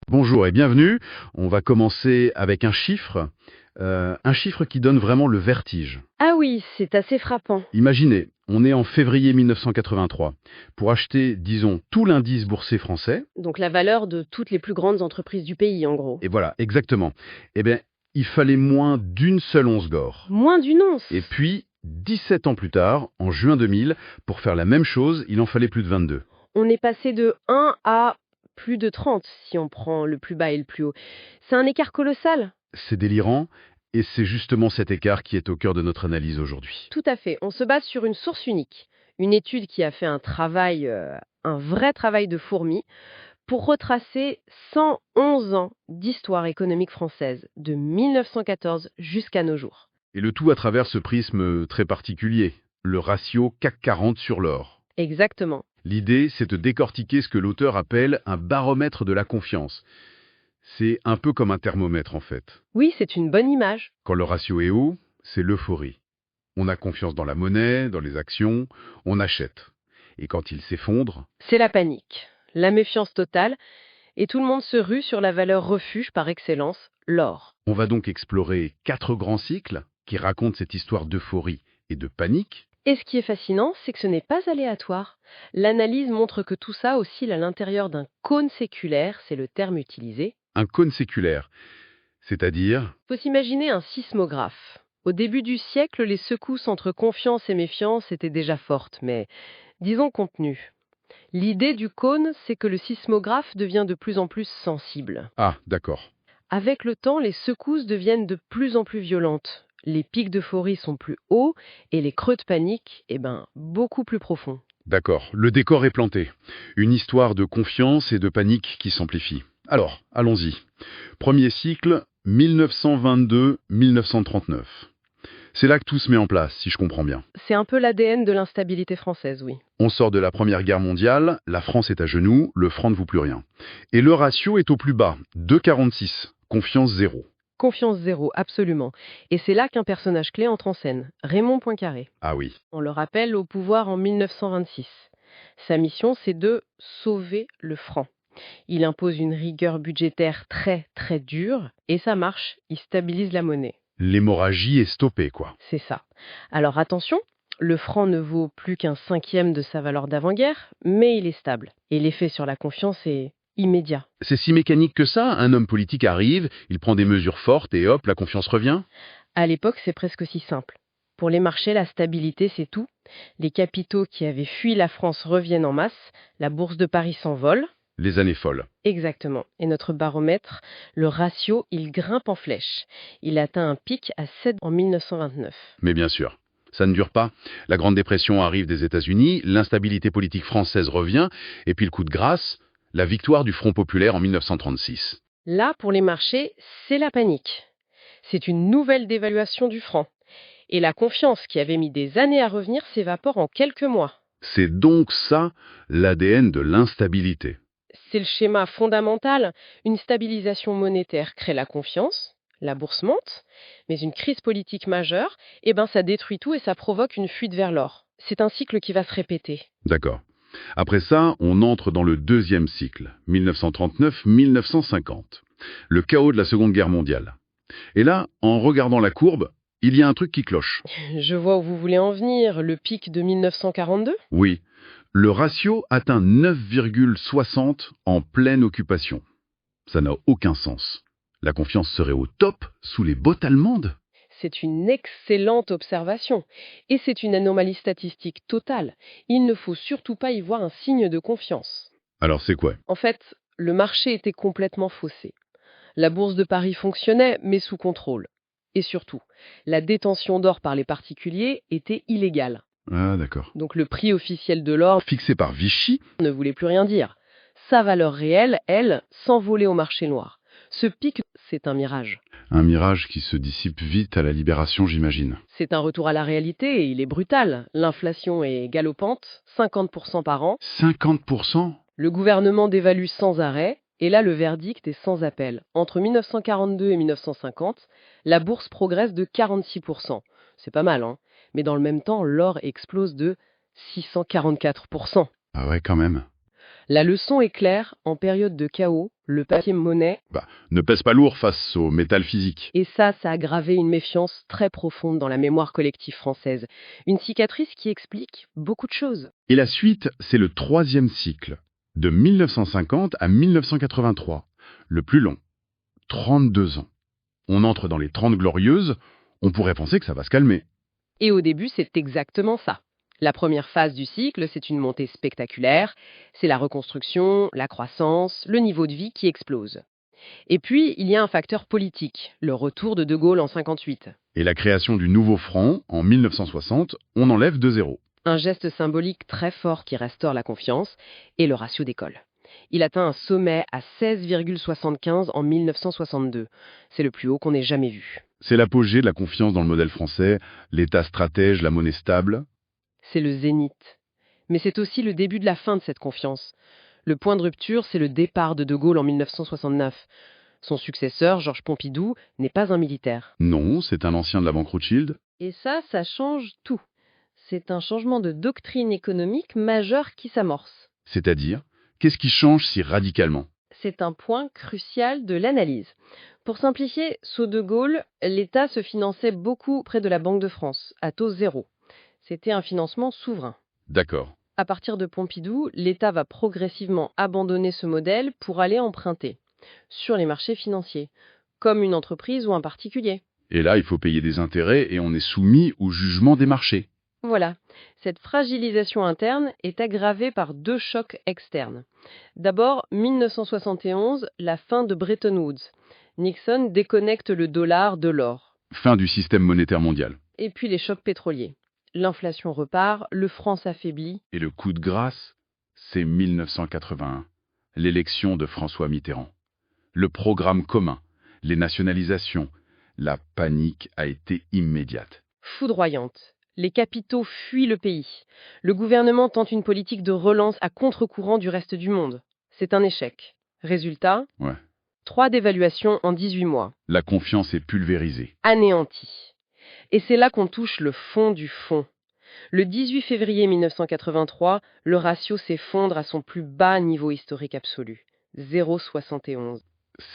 Bonjour et bienvenue. On va commencer avec un chiffre qui donne vraiment le vertige. Ah oui, c'est assez frappant. Imaginez, on est en février 1983. Pour acheter, disons, tout l'indice boursier français, Donc la valeur de toutes les plus grandes entreprises du pays, en gros. et voilà, exactement, eh bien, il fallait moins d'une seule once d'or. Moins d'une once. Et puis, 17 ans plus tard, en juin 2000, pour faire la même chose, il en fallait plus de 22. On est passé de 1 à plus de 30, si on prend le plus bas et le plus haut. C'est un écart colossal. C'est délirant, et c'est justement cet écart qui est au cœur de notre analyse aujourd'hui. Tout à fait. On se base sur une source unique. Une étude qui a fait un vrai travail de fourmi, pour retracer 111 ans d'histoire économique française, de 1914 jusqu'à nos jours. Et le tout à travers ce prisme très particulier, le ratio CAC 40 sur l'or. Exactement. L'idée, c'est de décortiquer ce que l'auteur appelle un baromètre de la confiance. C'est un peu comme un thermomètre en fait. Oui, c'est une bonne image. Quand le ratio est haut, c'est l'euphorie. On a confiance dans la monnaie, dans les actions, on achète. Et quand il s'effondre, C'est la panique, la méfiance totale, et tout le monde se rue sur la valeur refuge par excellence, l'or. on va donc explorer 4 grands cycles qui racontent cette histoire d'euphorie et de panique. Et ce qui est fascinant, c'est que ce n'est pas aléatoire. L'analyse montre que tout ça oscille à l'intérieur d'un cône séculaire, c'est le terme utilisé. Un cône séculaire, c'est-à-dire Faut s'imaginer un sismographe. Au début du siècle, les secousses entre confiance et méfiance étaient déjà fortes, mais disons contenues. L'idée du cône, c'est que le sismographe devient de plus en plus sensible. Ah, d'accord. Avec le temps, les secousses deviennent de plus en plus violentes. Les pics d'euphorie sont plus hauts et les creux de panique, beaucoup plus profonds. D'accord, le décor est planté. Une histoire de confiance et de panique qui s'amplifie. Alors, allons-y. Premier cycle, 1922-1939. C'est là que tout se met en place, si je comprends bien. C'est un peu l'ADN de l'instabilité française, oui. On sort de la Première Guerre mondiale, la France est à genoux, le franc ne vaut plus rien. Et le ratio est au plus bas, 2,46, confiance zéro. Confiance zéro, absolument. Et c'est là qu'un personnage clé entre en scène, Raymond Poincaré. Ah oui, On le rappelle au pouvoir en 1926. Sa mission, c'est de sauver le franc. Il impose une rigueur budgétaire très très dure, et ça marche, il stabilise la monnaie. l'hémorragie est stoppée, quoi. C'est ça. Alors attention, le franc ne vaut plus qu'un cinquième de sa valeur d'avant-guerre, mais il est stable. Et l'effet sur la confiance est immédiat. C'est si mécanique que ça, un homme politique arrive, il prend des mesures fortes et hop, la confiance revient. À l'époque, c'est presque aussi simple. Pour les marchés, la stabilité, c'est tout. Les capitaux qui avaient fui la France reviennent en masse, la bourse de Paris s'envole. Les années folles. Exactement. Et notre baromètre, le ratio, il grimpe en flèche. Il atteint un pic à 7 en 1929. Mais bien sûr, ça ne dure pas. La Grande Dépression arrive des États-Unis, l'instabilité politique française revient, et puis le coup de grâce, la victoire du Front populaire en 1936. Là, pour les marchés, c'est la panique. C'est une nouvelle dévaluation du franc. Et la confiance qui avait mis des années à revenir s'évapore en quelques mois. C'est donc ça l'ADN de l'instabilité. C'est le schéma fondamental. Une stabilisation monétaire crée la confiance, la bourse monte, mais une crise politique majeure, ça détruit tout et ça provoque une fuite vers l'or. C'est un cycle qui va se répéter. D'accord. Après ça, on entre dans le deuxième cycle, 1939-1950, le chaos de la Seconde Guerre mondiale. Et là, en regardant la courbe, il y a un truc qui cloche. Je vois où vous voulez en venir, le pic de 1942. Oui, le ratio atteint 9,60 en pleine occupation. Ça n'a aucun sens. La confiance serait au top sous les bottes allemandes. C'est une excellente observation. Et c'est une anomalie statistique totale. Il ne faut surtout pas y voir un signe de confiance. Alors c'est quoi? En fait, le marché était complètement faussé. La bourse de Paris fonctionnait, mais sous contrôle. Et surtout, la détention d'or par les particuliers était illégale. Ah d'accord. Donc le prix officiel de l'or Fixé par Vichy? ne voulait plus rien dire. Sa valeur réelle, elle, s'envolait au marché noir. Ce pic, c'est un mirage. Un mirage qui se dissipe vite à la libération, j'imagine. C'est un retour à la réalité et il est brutal. L'inflation est galopante, 50% par an. 50%? Le gouvernement dévalue sans arrêt. Et là, le verdict est sans appel. Entre 1942 et 1950, la bourse progresse de 46%. C'est pas mal, hein? Mais dans le même temps, l'or explose de 644%. Ah ouais, quand même. La leçon est claire, en période de chaos, le papier-monnaie, Ne pèse pas lourd face au métal physique. et ça a aggravé une méfiance très profonde dans la mémoire collective française. Une cicatrice qui explique beaucoup de choses. Et la suite, c'est le troisième cycle, de 1950 à 1983, le plus long, 32 ans. On entre dans les 30 glorieuses, on pourrait penser que ça va se calmer. Et au début, c'est exactement ça. La première phase du cycle, c'est une montée spectaculaire, c'est la reconstruction, la croissance, le niveau de vie qui explose. Et puis, il y a un facteur politique, le retour de De Gaulle en 58. Et la création du nouveau franc, en 1960, on enlève 2 zéros. Un geste symbolique très fort qui restaure la confiance, et le ratio décolle. Il atteint un sommet à 16,75 en 1962. C'est le plus haut qu'on ait jamais vu. C'est l'apogée de la confiance dans le modèle français, l'État stratège, la monnaie stable. C'est le zénith. Mais c'est aussi le début de la fin de cette confiance. Le point de rupture, c'est le départ de De Gaulle en 1969. Son successeur, Georges Pompidou, n'est pas un militaire. Non, c'est un ancien de la Banque Rothschild. Et ça change tout. C'est un changement de doctrine économique majeur qui s'amorce. C'est-à-dire, qu'est-ce qui change si radicalement? C'est un point crucial de l'analyse. Pour simplifier, sous De Gaulle, l'État se finançait beaucoup près de la Banque de France, à taux zéro. C'était un financement souverain. D'accord. À partir de Pompidou, l'État va progressivement abandonner ce modèle pour aller emprunter sur les marchés financiers, comme une entreprise ou un particulier. Et là, il faut payer des intérêts et on est soumis au jugement des marchés. Voilà, cette fragilisation interne est aggravée par deux chocs externes. D'abord, 1971, la fin de Bretton Woods. Nixon déconnecte le dollar de l'or. Fin du système monétaire mondial. Et puis les chocs pétroliers. L'inflation repart, le franc s'affaiblit. Et le coup de grâce, c'est 1981, l'élection de François Mitterrand. Le programme commun, les nationalisations, la panique a été immédiate. Foudroyante. Les capitaux fuient le pays. Le gouvernement tente une politique de relance à contre-courant du reste du monde. C'est un échec. Résultat, Ouais. 3 dévaluations en 18 mois. La confiance est pulvérisée. Anéantie. Et c'est là qu'on touche le fond du fond. Le 18 février 1983, le ratio s'effondre à son plus bas niveau historique absolu, 0,71.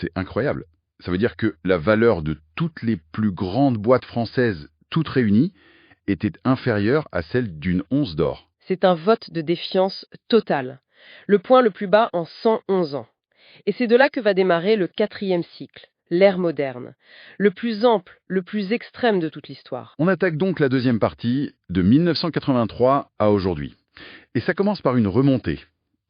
C'est incroyable. Ça veut dire que la valeur de toutes les plus grandes boîtes françaises, toutes réunies, était inférieure à celle d'une once d'or. C'est un vote de défiance total, le point le plus bas en 111 ans. Et c'est de là que va démarrer le 4e cycle, l'ère moderne, le plus ample, le plus extrême de toute l'histoire. On attaque donc la deuxième partie, de 1983 à aujourd'hui. Et ça commence par une remontée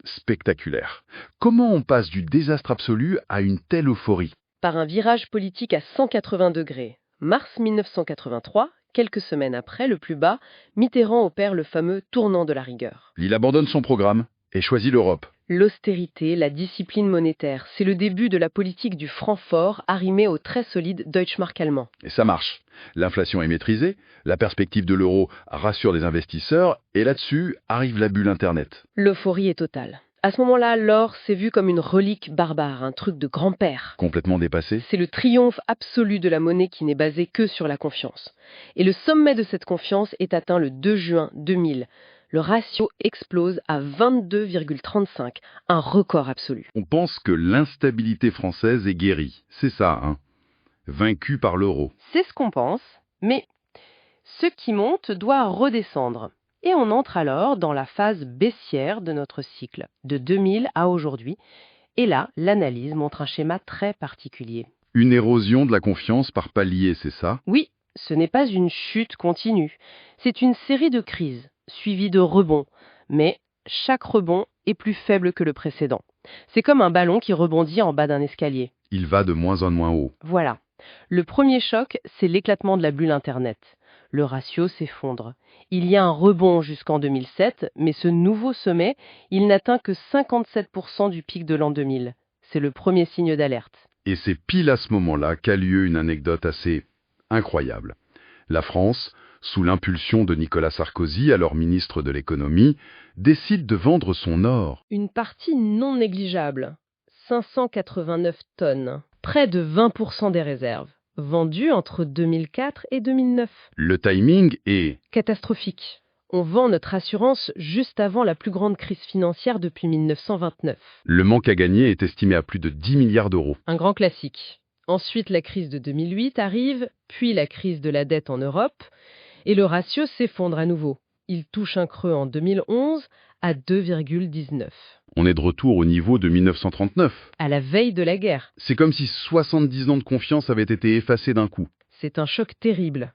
spectaculaire. Comment on passe du désastre absolu à une telle euphorie? Par un virage politique à 180 degrés. Mars 1983, quelques semaines après, le plus bas, Mitterrand opère le fameux tournant de la rigueur. Il abandonne son programme et choisit l'Europe. L'austérité, la discipline monétaire, c'est le début de la politique du franc fort arrimé au très solide Deutschmark allemand. Et ça marche. L'inflation est maîtrisée, la perspective de l'euro rassure les investisseurs, et là-dessus arrive la bulle Internet. L'euphorie est totale. À ce moment-là, l'or s'est vu comme une relique barbare, un truc de grand-père. Complètement dépassé. C'est le triomphe absolu de la monnaie qui n'est basée que sur la confiance. Et le sommet de cette confiance est atteint le 2 juin 2000. Le ratio explose à 22,35, un record absolu. On pense que l'instabilité française est guérie. C'est ça, hein. Vaincue par l'euro. C'est ce qu'on pense, mais ce qui monte doit redescendre. Et on entre alors dans la phase baissière de notre cycle, de 2000 à aujourd'hui. Et là, l'analyse montre un schéma très particulier. Une érosion de la confiance par palier, c'est ça? Oui, ce n'est pas une chute continue, c'est une série de crises, suivies de rebonds. Mais chaque rebond est plus faible que le précédent. C'est comme un ballon qui rebondit en bas d'un escalier. Il va de moins en moins haut. Voilà. Le premier choc, c'est l'éclatement de la bulle Internet. Le ratio s'effondre. Il y a un rebond jusqu'en 2007, mais ce nouveau sommet, il n'atteint que 57% du pic de l'an 2000. C'est le premier signe d'alerte. Et c'est pile à ce moment-là qu'a lieu une anecdote assez incroyable. La France, sous l'impulsion de Nicolas Sarkozy, alors ministre de l'économie, décide de vendre son or. Une partie non négligeable, 589 tonnes, près de 20% des réserves, vendues entre 2004 et 2009. Le timing est... Catastrophique. On vend notre assurance juste avant la plus grande crise financière depuis 1929. Le manque à gagner est estimé à plus de 10 milliards d'euros. Un grand classique. Ensuite, la crise de 2008 arrive, puis la crise de la dette en Europe, et le ratio s'effondre à nouveau. Il touche un creux en 2011 à 2,19. On est de retour au niveau de 1939. À la veille de la guerre. C'est comme si 70 ans de confiance avaient été effacés d'un coup. C'est un choc terrible.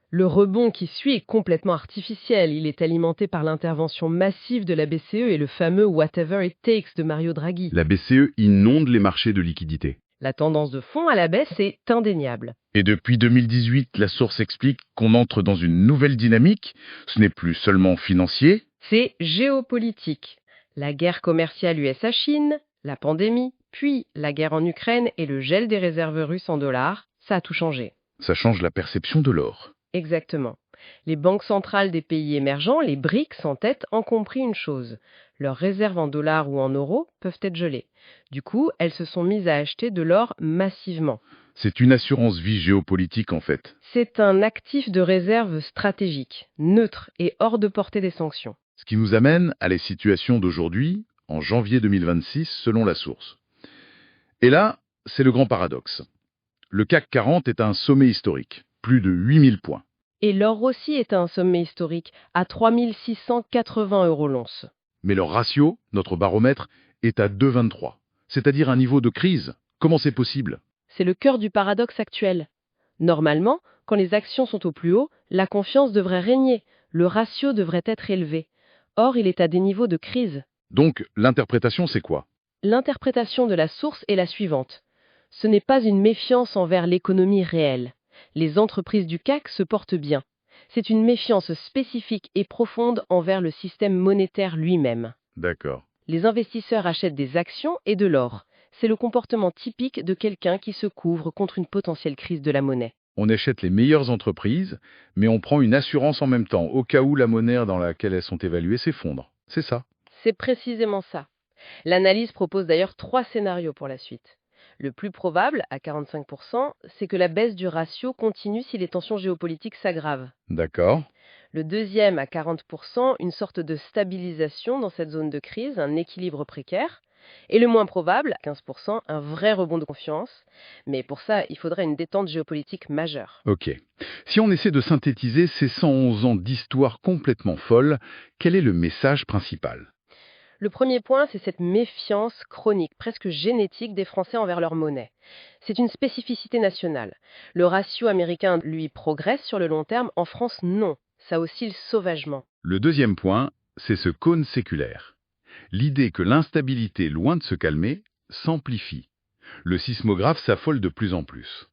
Le rebond qui suit est complètement artificiel. Il est alimenté par l'intervention massive de la BCE et le fameux Whatever it takes de Mario Draghi. La BCE inonde les marchés de liquidités. La tendance de fond à la baisse est indéniable. Et depuis 2018, la source explique qu'on entre dans une nouvelle dynamique. Ce n'est plus seulement financier. C'est géopolitique. La guerre commerciale USA-Chine, la pandémie, puis la guerre en Ukraine et le gel des réserves russes en dollars, ça a tout changé. Ça change la perception de l'or. Exactement. Les banques centrales des pays émergents, les BRICS en tête, ont compris une chose. Leurs réserves en dollars ou en euros peuvent être gelées. Du coup, elles se sont mises à acheter de l'or massivement. C'est une assurance vie géopolitique en fait. C'est un actif de réserve stratégique, neutre et hors de portée des sanctions. Ce qui nous amène à la situation d'aujourd'hui, en janvier 2026, selon la source. Et là, c'est le grand paradoxe. Le CAC 40 est à un sommet historique, plus de 8000 points. Et l'or aussi est à un sommet historique, à 3680 € l'once. Mais leur ratio, notre baromètre, est à 2,23, c'est-à-dire un niveau de crise. Comment c'est possible? C'est le cœur du paradoxe actuel. Normalement, quand les actions sont au plus haut, la confiance devrait régner, le ratio devrait être élevé. Or, il est à des niveaux de crise. Donc, l'interprétation, c'est quoi? L'interprétation de la source est la suivante. Ce n'est pas une méfiance envers l'économie réelle. Les entreprises du CAC se portent bien. C'est une méfiance spécifique et profonde envers le système monétaire lui-même. D'accord. Les investisseurs achètent des actions et de l'or. C'est le comportement typique de quelqu'un qui se couvre contre une potentielle crise de la monnaie. On achète les meilleures entreprises, mais on prend une assurance en même temps, au cas où la monnaie dans laquelle elles sont évaluées s'effondre. C'est ça. C'est précisément ça. L'analyse propose d'ailleurs 3 scénarios pour la suite. Le plus probable, à 45%, c'est que la baisse du ratio continue si les tensions géopolitiques s'aggravent. D'accord. Le deuxième, à 40%, une sorte de stabilisation dans cette zone de crise, un équilibre précaire. Et le moins probable, 15%, un vrai rebond de confiance. Mais pour ça, il faudrait une détente géopolitique majeure. Ok. Si on essaie de synthétiser ces 111 ans d'histoire complètement folle, quel est le message principal? Le premier point, c'est cette méfiance chronique, presque génétique des Français envers leur monnaie. C'est une spécificité nationale. Le ratio américain, lui, progresse sur le long terme. En France, non. Ça oscille sauvagement. Le deuxième point, c'est ce cône séculaire. L'idée que l'instabilité, loin de se calmer, s'amplifie. Le sismographe s'affole de plus en plus.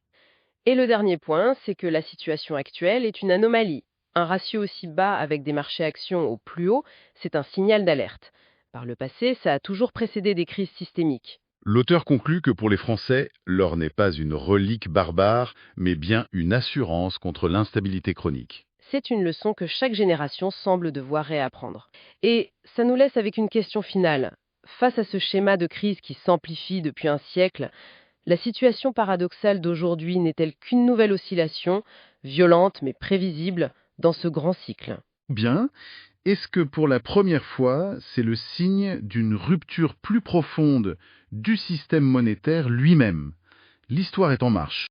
Et le dernier point, c'est que la situation actuelle est une anomalie. Un ratio aussi bas avec des marchés actions au plus haut, c'est un signal d'alerte. Par le passé, ça a toujours précédé des crises systémiques. L'auteur conclut que pour les Français, l'or n'est pas une relique barbare, mais bien une assurance contre l'instabilité chronique. C'est une leçon que chaque génération semble devoir réapprendre. Et ça nous laisse avec une question finale. Face à ce schéma de crise qui s'amplifie depuis un siècle, la situation paradoxale d'aujourd'hui n'est-elle qu'une nouvelle oscillation, violente mais prévisible, dans ce grand cycle? Bien. Est-ce que pour la première fois, c'est le signe d'une rupture plus profonde du système monétaire lui-même? L'histoire est en marche.